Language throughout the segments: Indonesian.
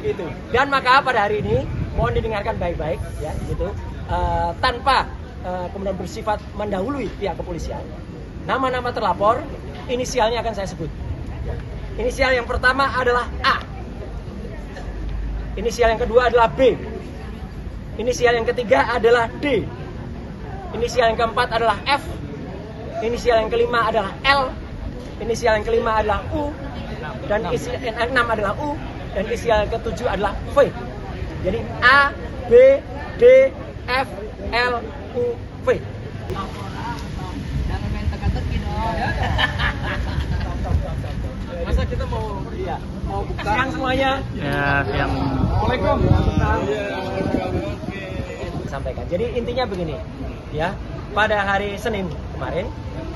gitu. Dan maka pada hari ini mohon didengarkan baik-baik ya gitu. Tanpa kemudian bersifat mendahului pihak kepolisian. Nama-nama terlapor inisialnya akan saya sebut. Inisial yang pertama adalah A. Inisial yang kedua adalah B. Inisial yang ketiga adalah D. Inisial yang keempat adalah F. Inisial yang kelima adalah L. Inisial yang kelima adalah U. Dan inisial yang keenam adalah U. Dan inisial yang ketujuh adalah V. Jadi A, B, D, F, L, U, V. Jangan main teka-teki dong. Masa kita mau buka siang semuanya? Ya, siang. Assalamualaikum. Sampaikan. Jadi intinya begini, ya. Pada hari Senin kemarin,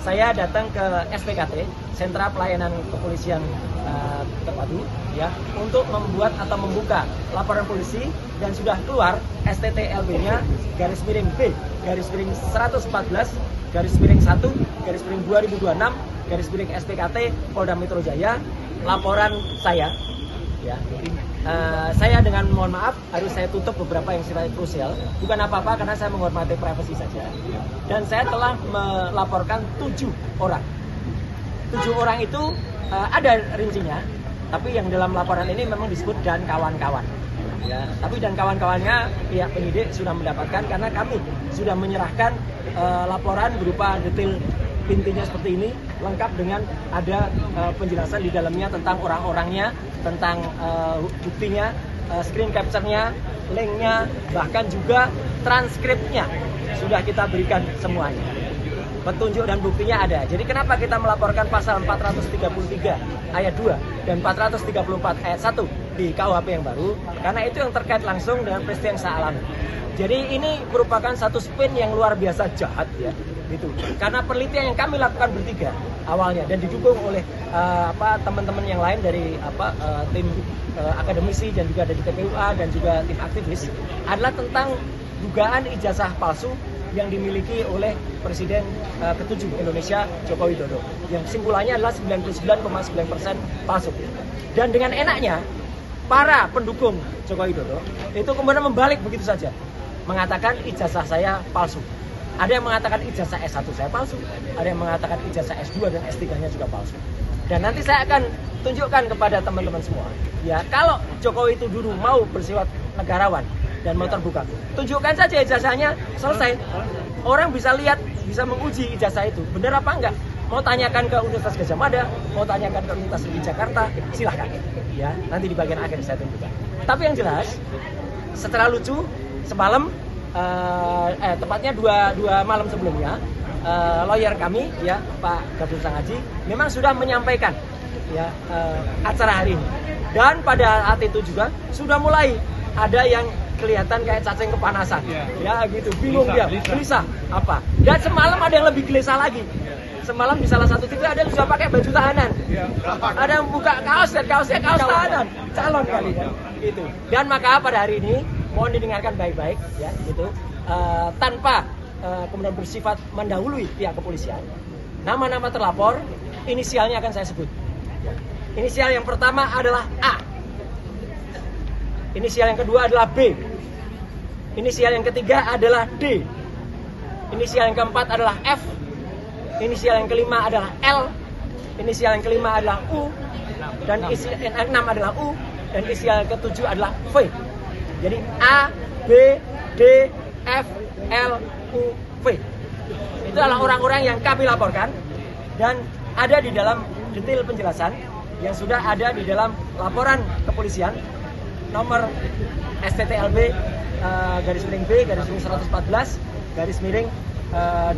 saya datang ke SPKT, Sentra Pelayanan Kepolisian Terpadu, ya, untuk membuat atau membuka laporan polisi dan sudah keluar STTLB-nya garis miring B garis miring 114 garis miring 1 garis miring 2026 garis miring SPKT Polda Metro Jaya laporan saya, ya. Saya dengan mohon maaf harus saya tutup beberapa yang sifatnya krusial, bukan apa-apa karena saya menghormati privasi saja. Dan saya telah melaporkan 7 orang. 7 orang itu ada rincinya, tapi yang dalam laporan ini memang disebut dan kawan-kawan. Ya, tapi dan kawan-kawannya pihak penyidik sudah mendapatkan karena kami sudah menyerahkan laporan berupa detail intinya seperti ini, lengkap dengan ada penjelasan di dalamnya tentang orang-orangnya, tentang buktinya, screen capture-nya, link-nya, bahkan juga transkripnya sudah kita berikan semuanya. Petunjuk dan buktinya ada. Jadi kenapa kita melaporkan pasal 433 ayat 2 dan 434 ayat 1 di KUHP yang baru? Karena itu yang terkait langsung dengan peristiwa yang saya alami. Jadi ini merupakan satu spin yang luar biasa jahat, ya, gitu. Karena penelitian yang kami lakukan bertiga awalnya dan didukung oleh teman-teman yang lain dari tim akademisi dan juga dari TPUA dan juga tim aktivis adalah tentang dugaan ijazah palsu yang dimiliki oleh Presiden ke-7 Indonesia Joko Widodo. Yang kesimpulannya adalah 99,9% palsu. Dan dengan enaknya para pendukung Joko Widodo itu kemudian membalik begitu saja, mengatakan ijazah saya palsu. Ada yang mengatakan ijazah S1 saya palsu, ada yang mengatakan ijazah S2 dan S3-nya juga palsu. Dan nanti saya akan tunjukkan kepada teman-teman semua, ya, kalau Jokowi itu dulu mau bersifat negarawan dan mau terbuka, tunjukkan saja ijazahnya, selesai. Orang bisa lihat, bisa menguji ijazah itu benar apa enggak. Mau tanyakan ke Universitas Gadjah Mada, mau tanyakan ke Universitas di Jakarta, silahkan. Ya, nanti di bagian akhir saya tunjukkan. Tapi yang jelas, setelah lucu, semalam, tepatnya dua malam sebelumnya, lawyer kami, ya, Pak Gafrul Sangaji, memang sudah menyampaikan, ya, acara hari ini. Dan pada saat itu juga sudah mulai ada yang kelihatan kayak cacing kepanasan, ya gitu, bingung dia, gelisah apa. Dan semalam ada yang lebih gelisah lagi. Semalam di salah satu TV ada yang sudah pakai baju tahanan, ada yang buka kaos dan kaosnya kaos tahanan, calon kali kan, gitu. Dan maka pada hari ini mohon didengarkan baik-baik, ya gitu, tanpa kemudian bersifat mendahului pihak kepolisian. Nama-nama terlapor inisialnya akan saya sebut. Inisial yang pertama adalah A. Inisial yang kedua adalah B. Inisial yang ketiga adalah D. Inisial yang keempat adalah F. Inisial yang kelima adalah L. Inisial yang kelima adalah U. Dan inisial yang keenam adalah U. Dan inisial yang ketujuh adalah V. Jadi A, B, D, F, L, U, V. Itu adalah orang-orang yang kami laporkan dan ada di dalam detail penjelasan yang sudah ada di dalam laporan kepolisian nomor STTLB garis miring B garis miring 114 garis miring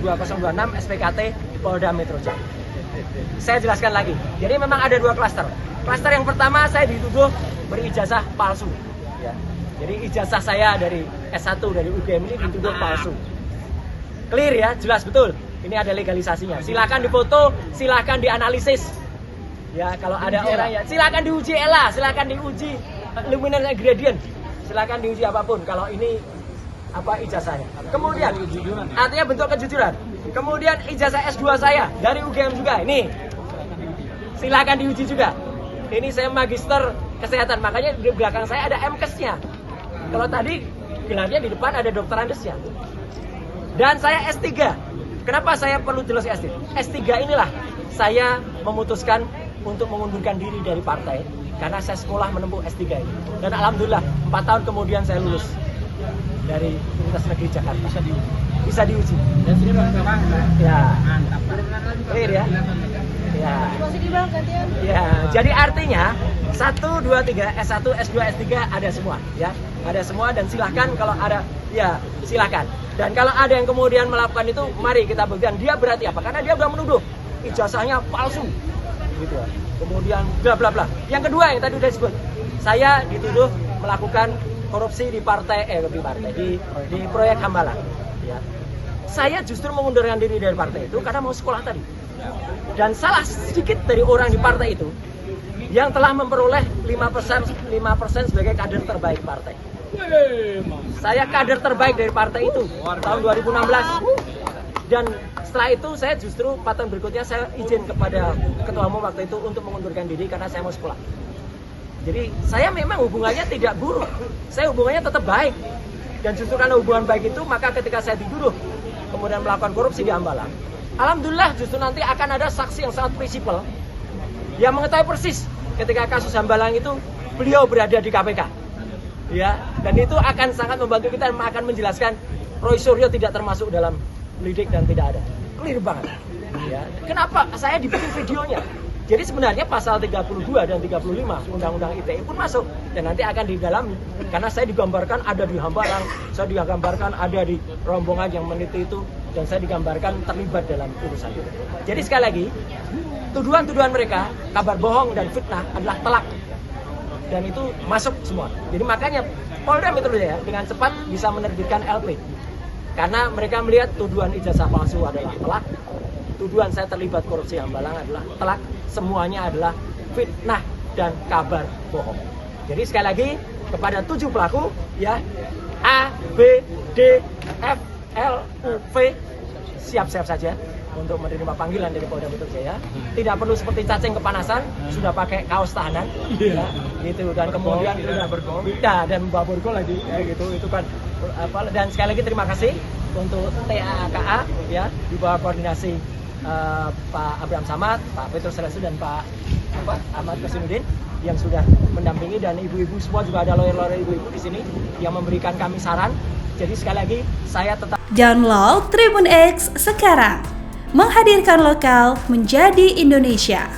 2026 SPKT Polda Metro Jaya. Saya jelaskan lagi. Jadi memang ada 2 klaster. Klaster yang pertama, saya dituduh berijazah palsu, ya. Jadi ijazah saya dari S1 dari UGM ini dituduh palsu. Clear, ya, jelas betul. Ini ada legalisasinya. Silakan difoto, silakan dianalisis. Ya, kalau ada orang, ya silakan diuji ELA, silakan diuji luminance gradient, silakan diuji apapun. Kalau ini ijazahnya. Kemudian artinya bentuk kejujuran. Kemudian ijazah S2 saya dari UGM juga. Ini silakan diuji juga. Ini saya magister kesehatan. Makanya di belakang saya ada MKes-nya. Kalau tadi gelarnya di depan ada dokter Andesnya. Dan saya S3. Kenapa saya perlu jelas S3? S3 inilah saya memutuskan untuk mengundurkan diri dari partai karena saya sekolah menempuh S3 ini. Dan alhamdulillah 4 tahun kemudian saya lulus dari Universitas Negeri Jakarta. Bisa diuji. Dan sini Bang Bang. Ya. Mantap. Clear ya? Ya. Ya, jadi artinya 1, 2, 3, S1, S2, S3 ada semua ya. Ada semua dan silahkan kalau ada ya silahkan. Dan kalau ada yang kemudian melakukan itu, mari kita buktikan dia berarti apa? Karena dia sudah menuduh ijazahnya palsu. Gitu. Kemudian bla bla bla. Yang kedua yang tadi udah disebut, saya dituduh melakukan korupsi di di proyek Hambalang. Ya. Saya justru mengundurkan diri dari partai itu karena mau sekolah tadi. Dan salah sedikit dari orang di partai itu yang telah memperoleh 5% sebagai kader terbaik partai. Saya kader terbaik dari partai itu tahun 2016. Dan setelah itu saya justru 4 tahun berikutnya saya izin kepada ketua umum waktu itu untuk mengundurkan diri karena saya mau sekolah. Jadi saya memang hubungannya tidak buruk, saya hubungannya tetap baik. Dan justru karena hubungan baik itu, maka ketika saya dituduh kemudian melakukan korupsi di Hambalang, alhamdulillah justru nanti akan ada saksi yang sangat prinsipal yang mengetahui persis ketika kasus Hambalang itu beliau berada di KPK. Ya, dan itu akan sangat membantu kita, akan menjelaskan Roy Suryo tidak termasuk dalam lidik dan tidak ada. Clear banget. Ya. Kenapa saya dibikin videonya? Jadi sebenarnya pasal 32 dan 35 Undang-Undang ITE pun masuk dan nanti akan didalami karena saya digambarkan ada di Hambalang, saya digambarkan ada di rombongan yang meneliti itu dan saya digambarkan terlibat dalam urusan itu. Jadi sekali lagi, tuduhan-tuduhan mereka, kabar bohong dan fitnah adalah telak dan itu masuk semua. Jadi makanya Polda Metro Jaya dengan cepat bisa menerbitkan LP karena mereka melihat tuduhan ijazah palsu adalah telak, tuduhan saya terlibat korupsi Hambalang adalah telak, semuanya adalah fitnah dan kabar bohong. Jadi sekali lagi kepada 7 pelaku ya, A, B, D, F, L, U, V siap-siap saja untuk menerima panggilan dari Polda Metro Jaya. Tidak perlu seperti cacing kepanasan, sudah pakai kaos tahanan, ya, gitu. Dan kemudian sudah bergol, dan bawa borgol lagi, ya, gitu. Itu kan apa? Dan sekali lagi terima kasih untuk TAKA, ya, di bawah koordinasi Pak Abraham Samad, Pak Petrus Selesu dan Pak Ahmad Kasimuddin yang sudah mendampingi, dan ibu-ibu semua juga ada lawyer-lawyer ibu-ibu di sini yang memberikan kami saran. Jadi sekali lagi saya tetap download Tribun X sekarang, menghadirkan lokal menjadi Indonesia.